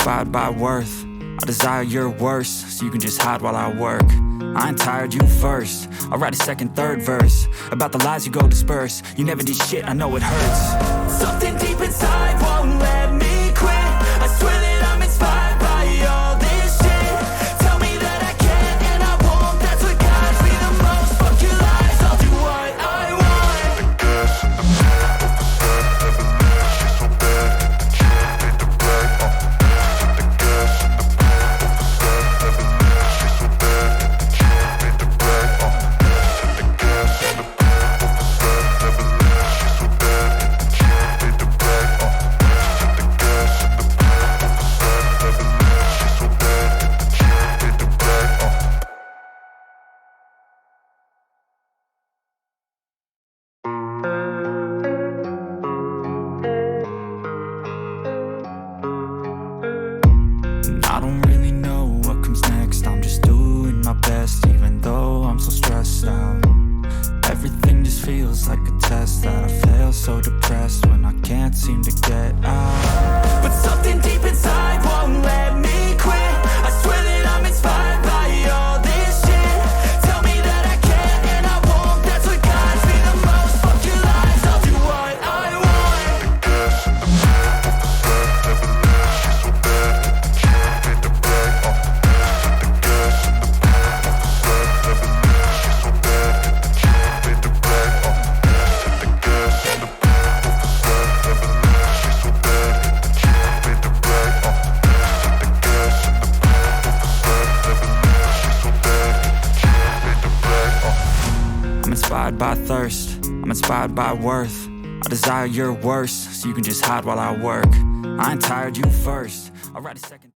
inspired by worth. I desire your worst, so you can just hide while I work. I ain't tired, you first. I'll write a second, third verse about the lies you go disperse. You never did shit, I know it hurts. Something deep inside won't let me quit. I swear that I'm inspired by all this shit. Tell me that I can and I won't. That's what guides me the most. Fuck your lies, I'll do what I want. The gas in the back of the set, never leave. She's so bad that the chick made the brag. The gas in the back of the set, never leave. She's so bad that the chick made the brag. The gas in the back of the set, never leave. She's so bad that the chick made the brag. The gas in the back of the set, never leave. She's so bad that the chick made the brag. I don't really know what comes next. I'm just doing my best, even though I'm so stressed out. Everything just feels like a test that I fail, so depressed when I can't seem to get out. But something deep inside won't let me quit. I swear that I'm inspired by all this shit. Tell me that I can and I won't. That's what guides me the most. Fuck your lies, I'll do what I want. The gas in the back of the set, never leave. She's so bad that the chick made the brag. The gas in the back of the set, never leave. She's so bad that the chick made the brag. The gas in the back of the set, never leave. She's so bad that the chick made the brag. The gas in the back of the set, never leave. She's so bad that the chick made the brag. I'm inspired by thirst, I'm inspired by worth. I desire your worst, so you can just hide while I work. I ain't tired, you first. I'll write a second